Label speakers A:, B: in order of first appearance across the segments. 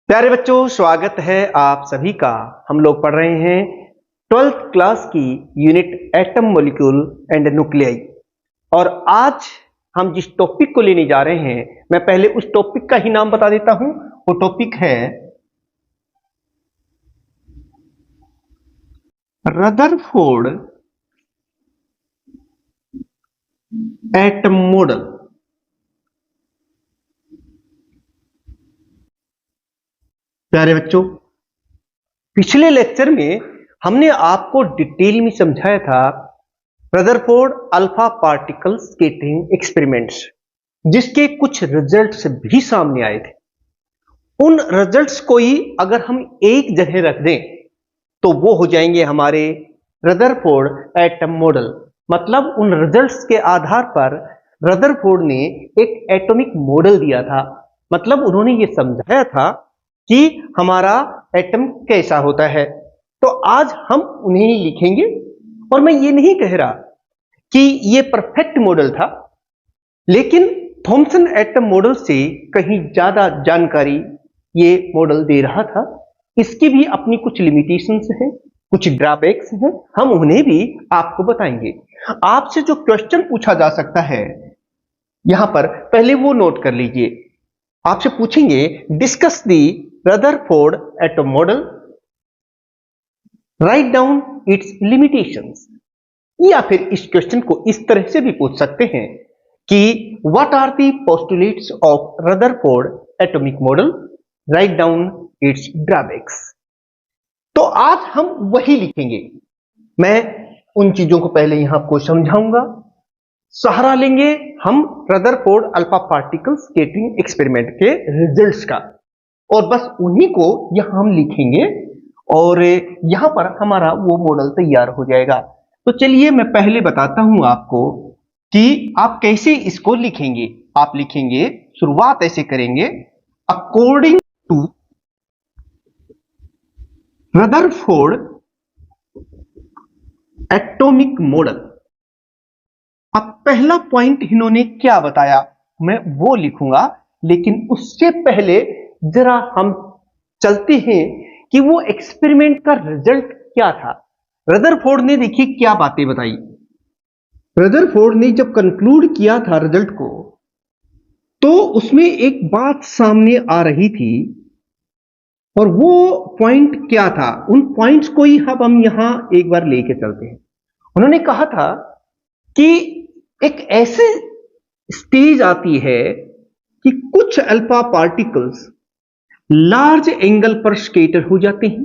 A: प्यारे बच्चों, स्वागत है आप सभी का। हम लोग पढ़ रहे हैं 12th क्लास की unit atom molecule and nuclei. और आज हम जिस टॉपिक को लेने जा रहे हैं, मैं पहले उस टॉपिक का ही नाम बता देता हूं। वो टॉपिक है रदरफोर्ड एटम मॉडल। प्यारे बच्चों, पिछले लेक्चर में हमने आपको डिटेल में समझाया था Rutherford alpha particle scattering experiments, जिसके कुछ रिजल्ट्स भी सामने आए थे। उन रिजल्ट्स को ही अगर हम एक जगह रख दें तो वो हो जाएंगे हमारे रदरफोर्ड एटम मॉडल। मतलब उन रिजल्ट्स के आधार पर रदरफोर्ड ने एक एटॉमिक मॉडल दिया था। मतलब उन्होंने ये समझाया था कि हमारा एटम कैसा होता है। तो आज हम उन्हें ही लिखेंगे। और मैं ये नहीं कह रहा कि ये परफेक्ट मॉडल था, लेकिन थॉमसन एटम मॉडल से कहीं ज्यादा जानकारी ये मॉडल दे रहा था। इसकी भी अपनी कुछ लिमिटेशंस हैं, कुछ ड्रॉबैक्स हैं, हम उन्हें भी आपको बताएंगे। आपसे जो क्वेश्चन पूछा जा सकता है यहां पर, पहले वो नोट कर लीजिए। आपसे पूछेंगे discuss the Rutherford atom model, write down it's limitations. या फिर इस क्वेश्चन को इस तरह से भी पूछ सकते हैं कि what are the postulates of Rutherford atomic model, write down its drawbacks. तो आज हम वही लिखेंगे। मैं उन चीजों को पहले यहां आपको समझाऊंगा। सहारा लेंगे हम Rutherford alpha particle scattering experiment के रिजल्ट्स का, और बस उन्हीं को यहां हम लिखेंगे और यहां पर हमारा वो मॉडल तैयार हो जाएगा। तो चलिए मैं पहले बताता हूं आपको कि आप कैसे इसको लिखेंगे। आप लिखेंगे, शुरुआत ऐसे करेंगे, according to Rutherford atomic model. अब पहला पॉइंट इन्होंने क्या बताया मैं वो लिखूंगा, लेकिन उससे पहले जरा हम चलते हैं कि वो एक्सपेरिमेंट का रिजल्ट क्या था। रदरफोर्ड ने देखिए क्या बातें बताई। रदरफोर्ड ने जब कंक्लूड किया था रिजल्ट को, तो उसमें एक बात सामने आ रही थी, और वो पॉइंट क्या था। उन पॉइंट्स को ही अब हम यहां एक बार लेके चलते हैं। उन्होंने कहा था कि एक ऐसे स्टेज आती है कि कुछ अल्फा पार्टिकल्स लार्ज एंगल पर स्कैटर हो जाते हैं।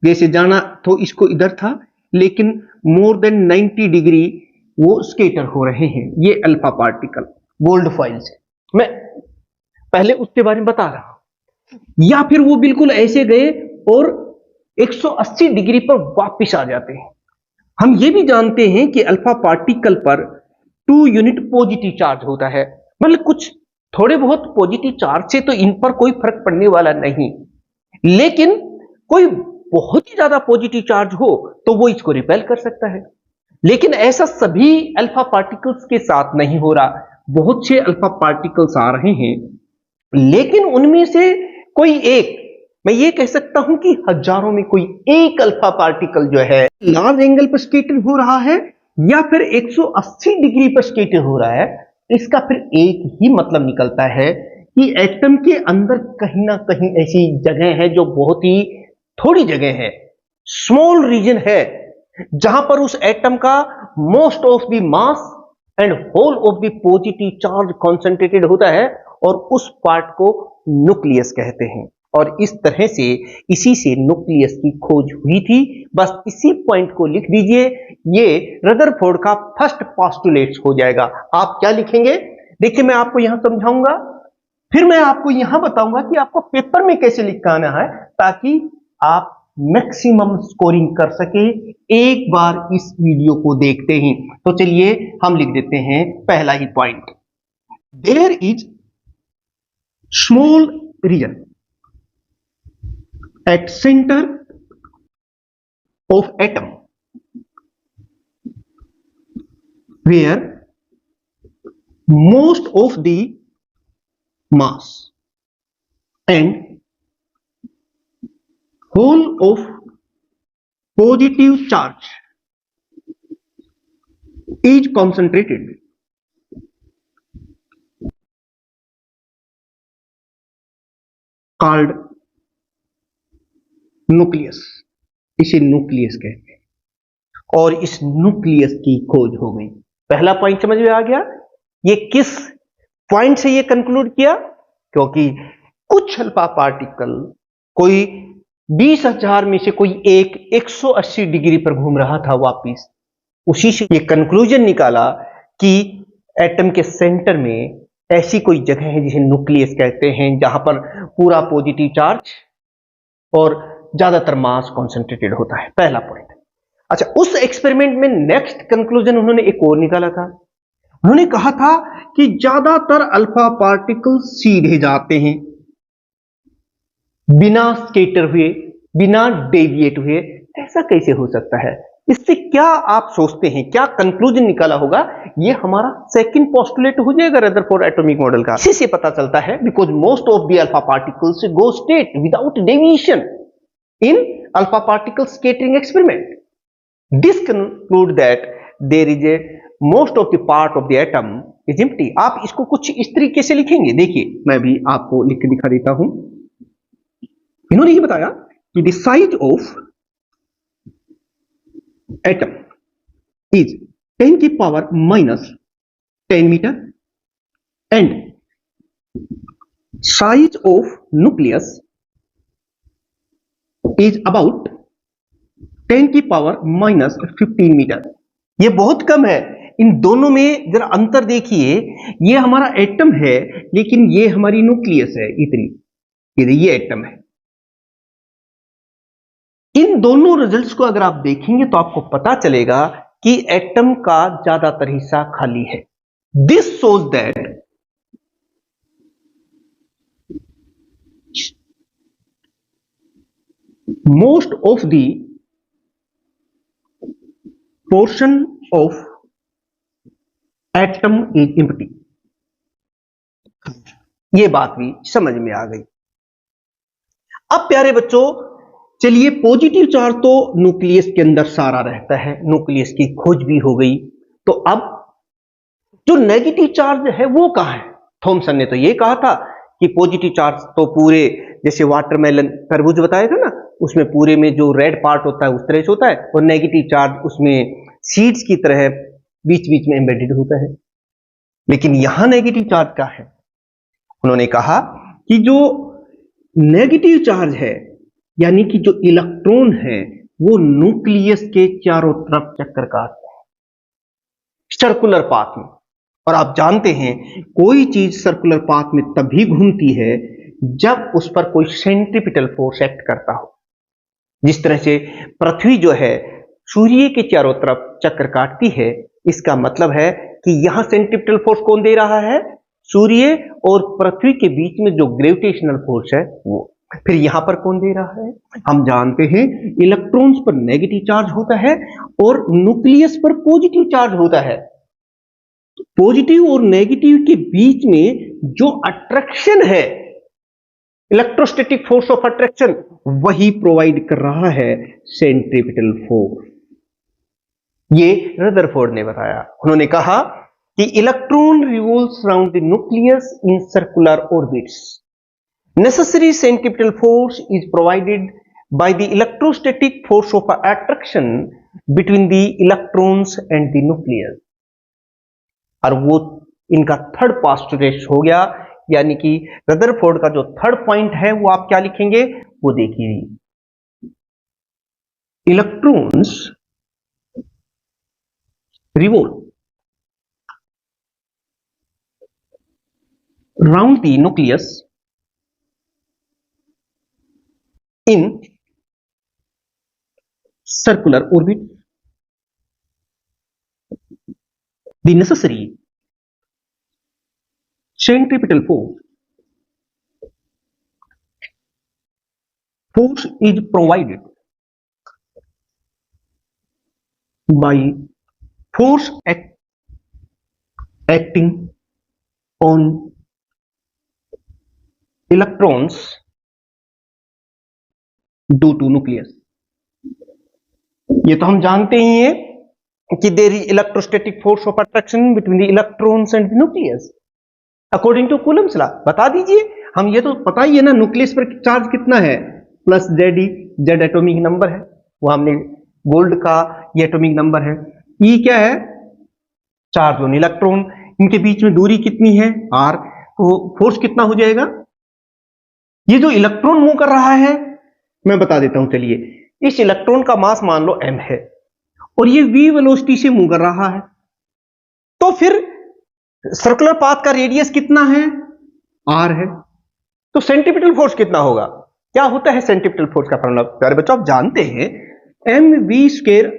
A: जैसे जाना तो इसको इधर था, लेकिन मोर देन 90 डिग्री वो स्कैटर हो रहे हैं, ये अल्फा पार्टिकल गोल्ड फॉइल से। मैं पहले उसके बारे में बता रहा हूं। या फिर वो बिल्कुल ऐसे गए और 180 डिग्री पर वापस आ जाते हैं। हम ये भी जानते हैं कि अल्फा पार्टिकल पर 2 यूनिट पॉजिटिव चार्ज होता है। मतलब कुछ थोड़े बहुत पॉजिटिव चार्ज से तो इन पर कोई फर्क पड़ने वाला नहीं, लेकिन कोई बहुत ही ज्यादा पॉजिटिव चार्ज हो तो वो इसको रिपेल कर सकता है। लेकिन ऐसा सभी अल्फा पार्टिकल्स के साथ नहीं हो रहा। बहुत से अल्फा पार्टिकल्स आ रहे हैं, लेकिन उनमें से कोई एक, मैं ये कह सकता हूं कि हजारों में कोई एक अल्फा पार्टिकल जो है लार्ज एंगल पर स्कैटर हो रहा है, या फिर 180 डिग्री पर स्कैटर हो रहा है। इसका फिर एक ही मतलब निकलता है कि एटम के अंदर कहीं ना कहीं ऐसी जगह है जो बहुत ही थोड़ी जगह है, स्मॉल रीजन है, जहां पर उस एटम का most of the mass and whole of the positive charge concentrated होता है, और उस पार्ट को न्यूक्लियस कहते हैं। और इस तरह से इसी से न्यूक्लियस की खोज हुई थी। बस इसी पॉइंट को लिख दीजिए, ये रदरफोर्ड का फर्स्ट पोस्टुलेट्स हो जाएगा। आप क्या लिखेंगे, देखिए मैं आपको यहां समझाऊंगा, फिर मैं आपको यहां बताऊंगा कि आपको पेपर में कैसे लिखना है, ताकि आप मैक्सिमम स्कोरिंग कर सके एक बार इस वीडियो को देखते ही। तो चलिए हम लिख देते हैं पहला ही point, there is small region at center of atom where most of the mass and whole of positive charge is concentrated called nucleus, इसे न्यूक्लियस कहते हैं। और इस न्यूक्लियस की खोज हो गई। पहला पॉइंट समझ में आ गया। ये किस पॉइंट से ये कंक्लूड किया? क्योंकि कुछ अल्फा पार्टिकल कोई 20,000 में से कोई एक 180 डिग्री पर घूम रहा था वापिस, उसी से ये कंक्लूजन निकाला कि एटम के सेंटर में ऐसी कोई जगह है जिसे न्यूक्लियस कहते हैं, जहां पर पूरा पॉजिटिव चार्ज और ज्यादातर मास कॉन्सेंट्रेटेड होता है। पहला पॉइंट। अच्छा, उस एक्सपेरिमेंट में नेक्स्ट कंक्लूजन उन्होंने एक और निकाला था। उन्होंने कहा था कि ज्यादातर अल्फा पार्टिकल सीधे जाते हैं बिना स्केटर हुए, बिना डेविएट हुए। ऐसा कैसे हो सकता है? इससे क्या आप सोचते हैं, क्या कंक्लूजन निकाला होगा? ये हमारा सेकंड पोस्टुलेट हो जाएगा रदरफोर्ड एटॉमिक मॉडल का। इसी से पता चलता है because most of the alpha particles go straight without deviation in alpha particle scattering experiment. This conclude that there is a most of the part of the atom is empty. आप इसको कुछ इस तरीके से लिखेंगे, देखिए मैं भी आपको लिख के दिखा देता हूं। इन्होंने ये बताया कि the size of atom is 10 की power minus 10 metre and size of nucleus is about 10 की पावर माइनस 15 मीटर। ये बहुत कम है। इन दोनों में जरा अंतर देखिए, ये हमारा एटम है लेकिन ये हमारी न्यूक्लियस है इतनी, ये एटम है। इन दोनों रिजल्ट्स को अगर आप देखेंगे तो आपको पता चलेगा कि एटम का ज्यादातर हिस्सा खाली है। This shows that most of the portion of atom is empty. ये बात भी समझ में आ गई। अब प्यारे बच्चों, चलिए पॉजिटिव चार्ज तो न्यूक्लियस के अंदर सारा रहता है, न्यूक्लियस की खोज भी हो गई। तो अब जो नेगेटिव चार्ज है वो कहां है? थॉमसन ने तो ये कहा था कि पॉजिटिव चार्ज तो पूरे, जैसे वाटरमेलन तरबूज बताया था ना, उसमें पूरे में जो रेड पार्ट होता है उस तरह से होता है, और नेगेटिव चार्ज उसमें सीड्स की तरह बीच बीच में एम्बेडेड होता है। लेकिन यहां नेगेटिव चार्ज क्या है? उन्होंने कहा कि जो नेगेटिव चार्ज है यानी कि जो इलेक्ट्रॉन है वो न्यूक्लियस के चारों तरफ चक्कर काटते हैं सर्कुलर पाथ में। और आप जानते हैं कोई चीज सर्कुलर पाथ में तभी घूमती है जब उस पर कोई सेंट्रीपिटल फोर्स एक्ट करता हो। जिस तरह से पृथ्वी जो है सूर्य के चारों तरफ चक्कर काटती है, इसका मतलब है कि यहां सेंट्रीपिटल फोर्स कौन दे रहा है? सूर्य और पृथ्वी के बीच में जो ग्रेविटेशनल फोर्स है वो। फिर यहां पर कौन दे रहा है? हम जानते हैं इलेक्ट्रॉन्स पर नेगेटिव चार्ज होता है और न्यूक्लियस पर पॉजिटिव चार्ज होता है। पॉजिटिव और नेगेटिव के बीच में जो अट्रैक्शन है, इलेक्ट्रोस्टैटिक फोर्स ऑफ अट्रैक्शन, वही प्रोवाइड कर रहा है सेंट्रीपिटल फोर्स। ये रदरफोर्ड ने बताया। उन्होंने कहा कि electron revolves around the nucleus in circular orbits. Necessary centripetal force is provided by the electrostatic force of attraction between the electrons and the nucleus। और वो इनका थर्ड पोस्टुलेट हो गया, यानी कि रदरफोर्ड का जो थर्ड पॉइंट है वो आप क्या लिखेंगे वो देखिए। Electrons revolve round the nucleus in circular orbit। The necessary centripetal force is provided by force acting on electrons due to nucleus. ये तो हम जानते ही हैं कि there is electrostatic force of attraction between the electrons and the nucleus according to Coulomb's law. बता दीजिए, हम ये तो पता ही है ना, न्यूक्लियस पर चार्ज कितना है, प्लस जेड ई, जेड एटॉमिक नंबर है, वो हमने गोल्ड का ये एटॉमिक नंबर है। ई क्या है, चार्ज ऑन इलेक्ट्रॉन, इनके बीच में दूरी कितनी है, आर, तो फोर्स कितना हो जाएगा। ये जो इलेक्ट्रॉन मूव कर रहा है, मैं बता देता हूं चलिए, इस इलेक्ट्रॉन का मास मान लो m है और ये v वेलोसिटी से मूव कर रहा है, तो फिर सर्कुलर पाथ का रेडियस कितना है, r है, तो सेंट्रीपिटल फोर्स कितना होगा। क्या होता है सेंट्रीपिटल फोर्स का फॉर्मूला प्यारे बच्चों, आप जानते हैं mv²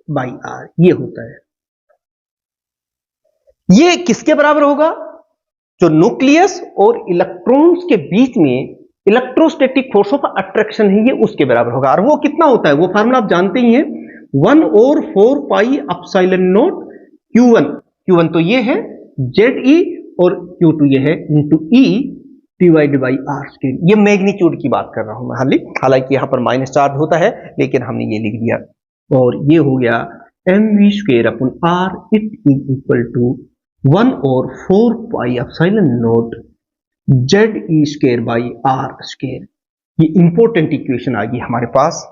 A: बाई r, ये होता है। ये किसके बराबर होगा, जो न्यूक्लियस और इलेक्ट्रॉन्स के बीच में इलेक्ट्रोस्टैटिक फोर्स ऑफ अट्रैक्शन है, ये उसके बराबर होगा। और वो कितना होता है, वो फार्मूला आप जानते ही हैं, 1/4 पाई एप्सिलॉन नॉट Q1 तो ये है ZE और Q2 ये है into E divide by R square. ये मैग्नीट्यूड की बात कर रहा हूं मैं, हालांकि यहां पर माइनस चार्ज होता है, लेकिन हमने ये लिख दिया, और ये हो गया mv² upon R, it is equal to 1/4 pi epsilon naught ZE square by R square. ये इंपॉर्टेंट इक्वेशन आ गई हमारे पास।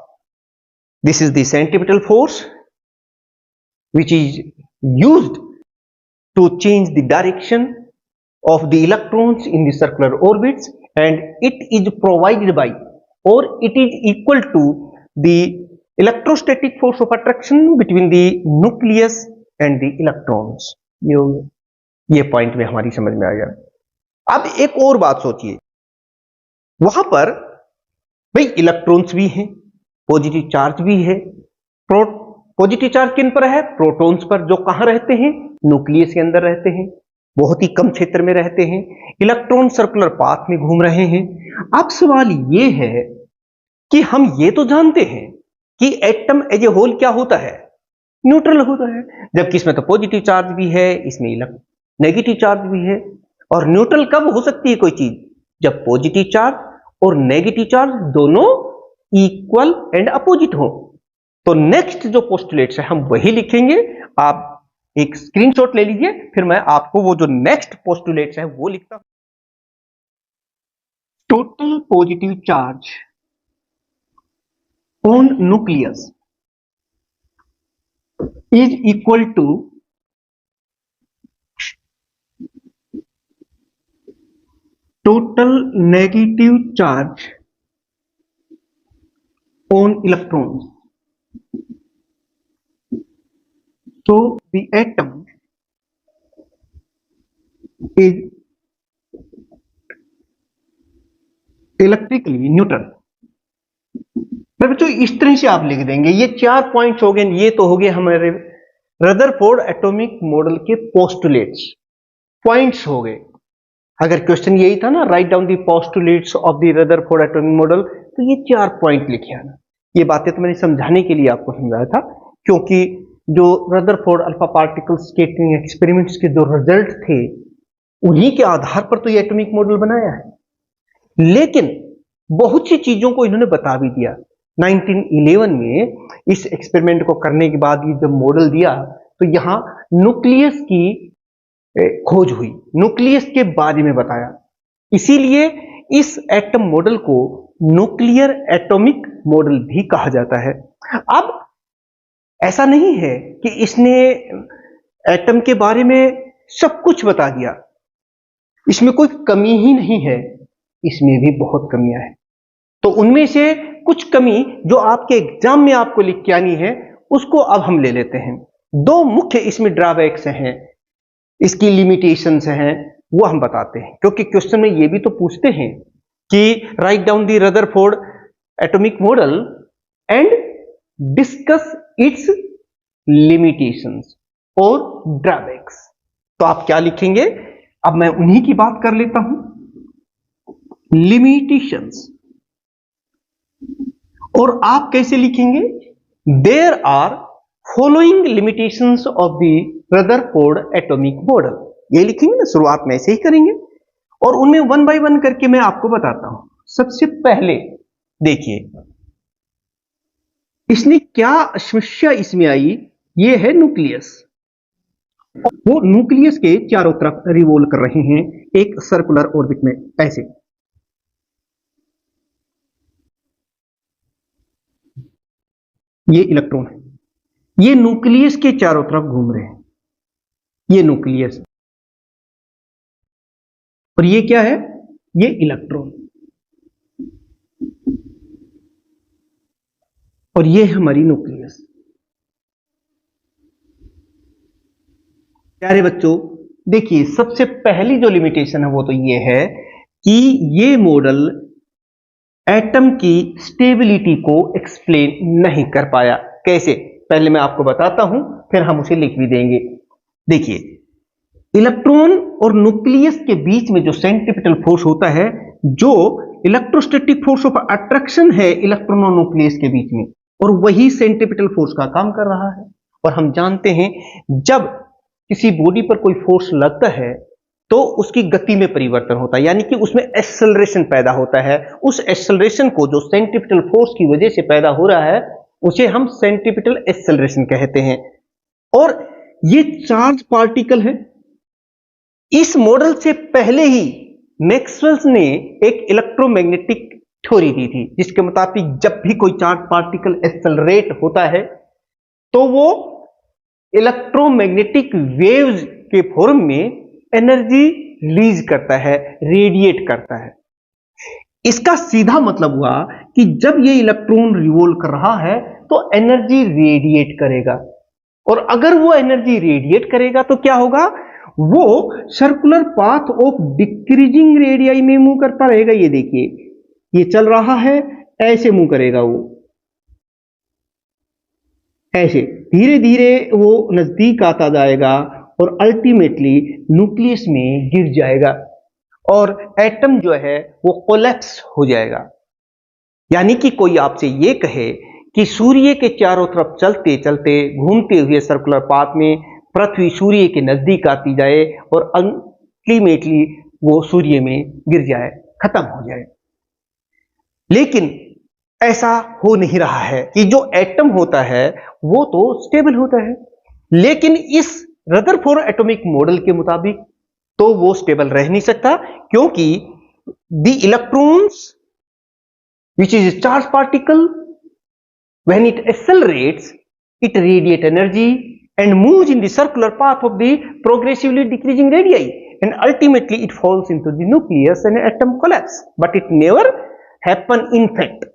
A: This is the centripetal force which is used to change the direction of the electrons in the circular orbits, and it is provided by, or it is equal to the electrostatic force of attraction between the nucleus and the electrons। ये point में हमारी समझ में आ गया। अब एक और बात सोचिए, वहां पर भाई इलेक्ट्रॉन्स भी हैं, पॉजिटिव चार्ज भी है, पॉजिटिव चार्ज किन पर है, प्रोटॉन्स पर, जो कहां रहते हैं, न्यूक्लियस के अंदर रहते हैं, बहुत ही कम क्षेत्र में रहते हैं। इलेक्ट्रॉन सर्कुलर पाथ में घूम रहे हैं। अब सवाल ये है कि हम ये तो जानते हैं कि एटम एज ए होल क्या होता है, न्यूट्रल होता है, जबकि इसमें तो पॉजिटिव चार्ज भी है, इसमें नेगेटिव चार्ज भी है। और न्यूट्रल कब हो सकती है कोई चीज, जब पॉजिटिव चार्ज और नेगेटिव चार्ज दोनों इक्वल एंड अपोजिट हो। तो नेक्स्ट जो पोस्टुलेट्स है हम वही लिखेंगे। आप एक स्क्रीनशॉट ले लीजिए, फिर मैं आपको वो जो नेक्स्ट पोस्टुलेट्स है वो लिखता हूं। Total positive charge on nucleus is equal to total negative charge on electrons. So the atom is electrically neutral। बच्चों इस तरह से आप लिख देंगे। ये 4 पॉइंट्स हो गए, ये तो हो गए हमारे रदरफोर्ड एटॉमिक मॉडल के पोस्टुलेट्स, पॉइंट्स हो गए। अगर क्वेश्चन यही था ना, write down the postulates of the Rutherford atomic model, तो ये 4 पॉइंट लिखे आना। ये बातें तो मैंने समझाने के लिए आपको समझाया था, क्योंकि जो Rutherford alpha particle scattering experiments के जो रिजल्ट थे, उन्हीं के आधार पर तो ये एटॉमिक मॉडल बनाया है। लेकिन बहुत सी चीजों को इन्होंने बता भी दिया। 1911 में इस एक्सपेरिमेंट को करने के बाद ये जब मॉडल दिया, तो यहां न्यूक्लियस की खोज हुई, न्यूक्लियस के बारे में बताया। इसीलिए इस एटम मॉडल को न्यूक्लियर एटॉमिक मॉडल भी कहा जाता है। अब ऐसा नहीं है कि इसने एटम के बारे में सब कुछ बता दिया, इसमें कोई कमी ही नहीं है, इसमें भी बहुत कमियां हैं। तो उनमें से कुछ कमी जो आपके एग्जाम में आपको लिख के आनी है, उसको अब हम ले लेते हैं। 2 मुख्य इसमें ड्रॉबैक्स हैं, इसकी लिमिटेशंस हैं, वो हम बताते हैं, क्योंकि क्वेश्चन में ये भी तो पूछते हैं कि write down the Rutherford atomic model and discuss it's limitations और ड्रॉबैक्स। तो आप क्या लिखेंगे, अब मैं उन्हीं की बात कर लेता हूं। लिमिटेशंस, और आप कैसे लिखेंगे, there are following limitations of the Rutherford atomic model. ये लिखेंगे ना, शुरुआत में ऐसे ही करेंगे, और उनमें 1 बाय 1 करके मैं आपको बताता हूं। सबसे पहले देखिए, इसने क्या समस्या इसमें आई, ये है न्यूक्लियस। वो न्यूक्लियस के चारों तरफ रिवॉल्व कर रहे हैं एक सर्कुलर ऑर्बिट में, ऐसे। ये इलेक्ट्रॉन है, ये न्यूक्लियस के चारों तरफ घूम रहे हैं, ये न्यूक्लियस। और ये क्या है, ये इलेक्ट्रॉन। और ये है हमारी न्यूक्लियस। प्यारे बच्चों, देखिए सबसे पहली जो लिमिटेशन है वो तो ये है कि ये मॉडल एटम की स्टेबिलिटी को एक्सप्लेन नहीं कर पाया। कैसे, पहले मैं आपको बताता हूं, फिर हम उसे लिख भी देंगे। देखिए, इलेक्ट्रॉन और न्यूक्लियस के बीच में जो सेंट्रीपिटल फोर्स होता है, जो इलेक्ट्रोस्टैटिक फोर्स ऑफ अट्रैक्शन है इलेक्ट्रॉन और न्यूक्लियस के बीच में, और वही सेंट्रीपिटल फोर्स का काम कर रहा है। और हम जानते हैं जब किसी बॉडी पर कोई फोर्स लगता है तो उसकी गति में परिवर्तन होता है, यानी कि उसमें एक्सेलरेशन पैदा होता है। उस एक्सेलरेशन को जो सेंट्रीपिटल फोर्स की वजह से पैदा हो रहा है उसे हम सेंट्रीपिटल एक्सेलरेशन कहते हैं। और ये चार्ज पार्टिकल है। इस मॉडल से पहले ही मैक्सवेल ने एक इलेक्ट्रोमैग्नेटिक थ्योरी दी थी, जिसके मुताबिक जब भी कोई चार्ज पार्टिकल एक्सेलरेट होता है तो वो इलेक्ट्रोमैग्नेटिक वेव्स के फॉर्म में एनर्जी रिलीज करता है, रेडिएट करता है। इसका सीधा मतलब हुआ कि जब ये इलेक्ट्रॉन रिवॉल्व कर रहा है तो एनर्जी रेडिएट करेगा, और अगर वो एनर्जी रेडिएट करेगा तो क्या होगा, वो circular path of decreasing radii में मूव करता रहेगा। ये देखिए, ये चल रहा है, ऐसे मूव करेगा, वो ऐसे धीरे धीरे वो नजदीक आता जाएगा और अल्टीमेटली न्यूक्लियस में गिर जाएगा और एटम जो है वो कोलैप्स हो जाएगा। यानी कि कोई आपसे ये कहे कि सूर्य के चारों तरफ चलते चलते घूमते हुए सर्कुलर पाथ में पृथ्वी सूर्य के नजदीक आती जाए और अल्टीमेटली वो सूर्य में गिर जाए, खत्म हो जाए। लेकिन ऐसा हो नहीं रहा है कि जो एटम होता है वो तो स्टेबल होता है, लेकिन इस रदरफोर्ड एटॉमिक मॉडल के मुताबिक तो वो स्टेबल रह नहीं सकता, क्योंकि the electrons which is a charged particle, when it accelerates it radiates energy and moves in the circular path of the progressively decreasing radii, and ultimately it falls into the nucleus and atom collapse, but it never happen in fact।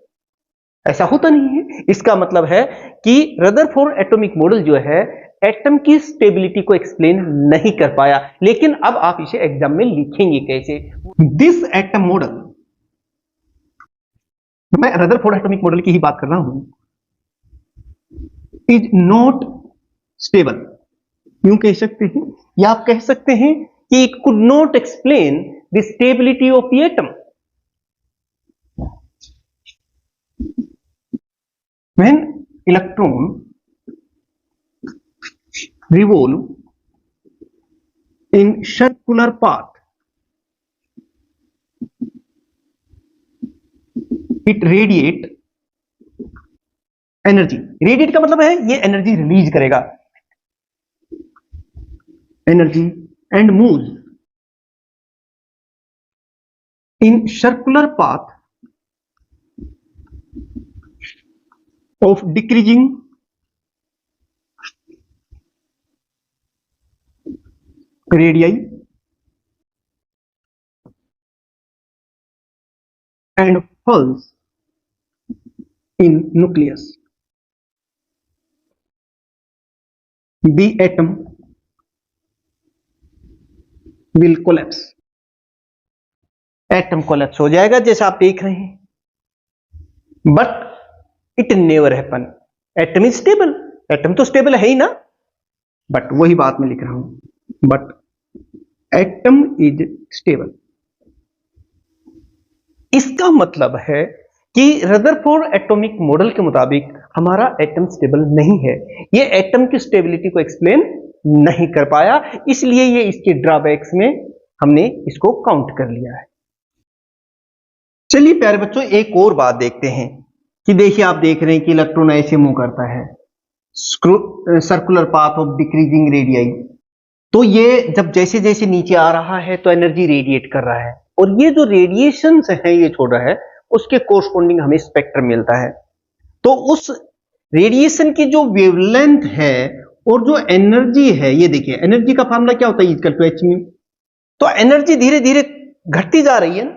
A: ऐसा होता नहीं है। इसका मतलब है कि Rutherford atomic model जो है एटम की स्टेबिलिटी को एक्सप्लेन नहीं कर पाया, लेकिन अब आप इसे एग्जाम में लिखेंगे कैसे। दिस एटम मॉडल, मैं रदरफोर्ड एटॉमिक मॉडल की ही बात कर रहा हूं, इज नॉट स्टेबल। यूं कह सकते हैं, या आप कह सकते हैं कि it could not explain the stability of the atom. When electron revolve in circular path, it radiate energy। Radiate का मतलब है ये एनर्जी रिलीज करेगा, energy, and move in circular path of decreasing radii and falls in nucleus। The atom will collapse। Atom collapse हो जाएगा जैसा आप देख रहे हैं, but it never happen. Atom is stable, atom तो स्टेबल है ही ना, बट वही बात मैं लिख रहा हूं, बट एटम इज स्टेबल। इसका मतलब है कि रदरफोर्ड एटॉमिक मॉडल के मुताबिक हमारा एटम स्टेबल नहीं है। ये एटम की स्टेबिलिटी को एक्सप्लेन नहीं कर पाया, इसलिए ये इसके ड्रॉबैक्स में हमने इसको काउंट कर लिया है। चलिए प्यारे बच्चों, एक और बात देखते हैं कि देखिए आप देख रहे हैं कि इलेक्ट्रॉन ऐसे मूव करता है, circular path of decreasing radii. तो ये जब जैसे जैसे नीचे आ रहा है तो एनर्जी रेडिएट कर रहा है, और ये जो रेडिएशन है ये छोड़ रहा है, उसके कोरस्पॉन्डिंग हमें स्पेक्ट्रम मिलता है। तो उस रेडिएशन की जो वेवलेंथ है और जो एनर्जी है, ये देखिए एनर्जी का फार्मूला क्या होता है, इक्वल टू h म्यू। तो एनर्जी धीरे धीरे घटती जा रही है ना,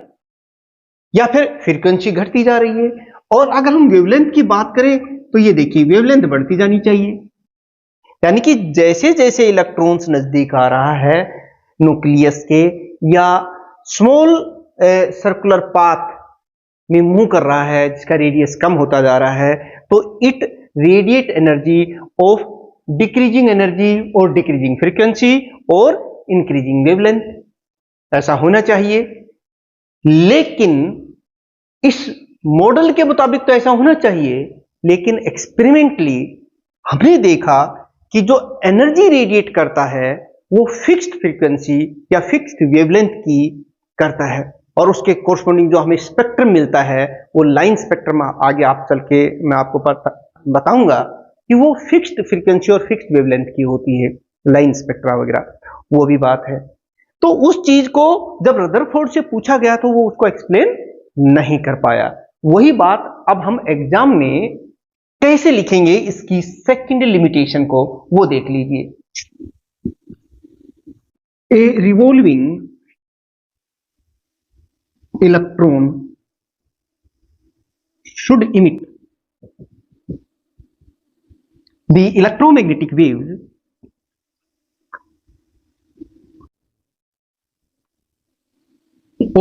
A: या फिर फ्रीक्वेंसी घटती जा रही है। और अगर हम वेवलेंथ की बात करें तो ये देखिए वेवलेंथ बढ़ती जानी चाहिए, यानी कि जैसे जैसे इलेक्ट्रॉन्स नजदीक आ रहा है न्यूक्लियस के या स्मॉल सर्कुलर पाथ में मूव कर रहा है, जिसका रेडियस कम होता जा रहा है, तो it radiate energy of decreasing energy और डिक्रीजिंग फ्रीक्वेंसी और इंक्रीजिंग वेवलेंथ। ऐसा होना चाहिए, लेकिन इस मॉडल के मुताबिक तो ऐसा होना चाहिए, लेकिन एक्सपेरिमेंटली हमने देखा कि जो एनर्जी रेडिएट करता है वो फिक्स्ड फ्रीक्वेंसी या फिक्स्ड वेवलेंथ की करता है, और उसके कोरस्पॉन्डिंग जो हमें स्पेक्ट्रम मिलता है वो लाइन स्पेक्ट्रम, आगे आप चल के मैं आपको बताऊंगा कि वो फिक्स्ड फ्रीक्वेंसी और फिक्स्ड वेवलेंथ की होती है, लाइन स्पेक्ट्रा वगैरह, वो भी बात है। तो उस चीज को जब रदरफोर्ड से पूछा गया तो वो उसको एक्सप्लेन नहीं कर पाया। वही बात अब हम एग्जाम में कैसे लिखेंगे इसकी सेकंड लिमिटेशन को, वो देख लीजिए। ए revolving electron should emit the electromagnetic waves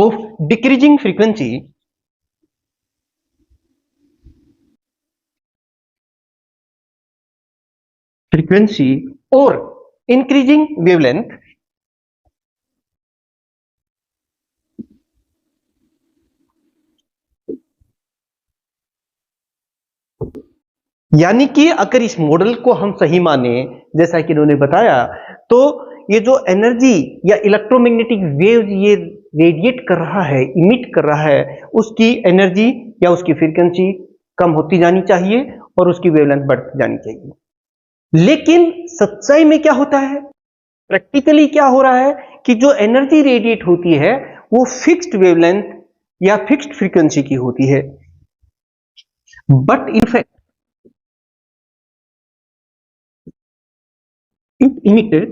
A: of decreasing frequency or increasing wavelength यानी कि अगर इस मॉडल को हम सही माने, जैसा कि इन्होंने बताया, तो ये जो एनर्जी या इलेक्ट्रोमैग्नेटिक वेव ये रेडिएट कर रहा है, इमिट कर रहा है, उसकी एनर्जी या उसकी फ्रीक्वेंसी कम होती जानी चाहिए और उसकी वेवलेंथ बढ़ती जानी चाहिए। लेकिन सच्चाई में क्या होता है, प्रैक्टिकली क्या हो रहा है कि जो एनर्जी रेडिएट होती है वो फिक्स्ड वेवलेंथ या फिक्स्ड फ्रीक्वेंसी की होती है, but in fact it emitted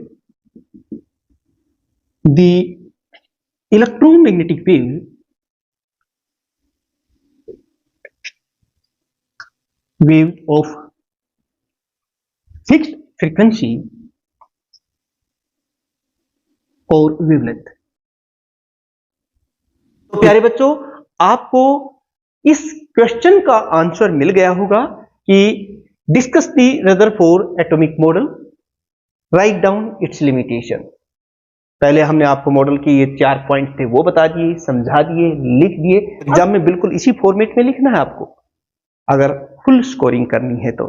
A: the electromagnetic wave of fixed frequency और wavelength। तो प्यारे बच्चों, आपको इस क्वेश्चन का आंसर मिल गया होगा कि discuss the Rutherford atomic model, write down it's limitation. पहले हमने आपको मॉडल के ये 4 पॉइंट थे वो बता दिए, समझा दिए, लिख दिए। एग्जाम में बिल्कुल इसी फॉर्मेट में लिखना है आपको अगर फुल स्कोरिंग करनी है तो,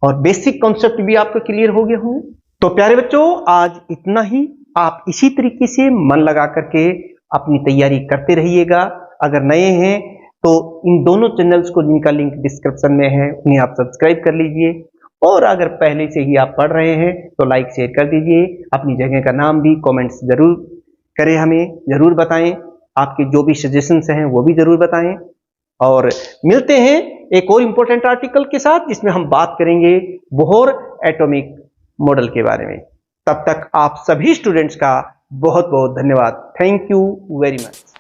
A: और बेसिक कॉन्सेप्ट भी आपको क्लियर हो गए होंगे। तो प्यारे बच्चों, आज इतना ही। आप इसी तरीके से मन लगा करके अपनी तैयारी करते रहिएगा। अगर नए हैं तो इन दोनों चैनल्स को, जिनका लिंक डिस्क्रिप्शन में है, उन्हें आप सब्सक्राइब कर लीजिए, और अगर पहले से ही आप पढ़ रहे हैं तो लाइक शेयर कर दीजिए। अपनी जगह का नाम भी कमेंट्स जरूर करें, हमें जरूर बताएं, आपके जो भी सजेशंस हैं वो भी जरूर बताएं। और मिलते हैं एक और इंपॉर्टेंट आर्टिकल के साथ, जिसमें हम बात करेंगे बोहर एटॉमिक मॉडल के बारे में। तब तक आप सभी स्टूडेंट्स का बहुत बहुत धन्यवाद। Thank you very much.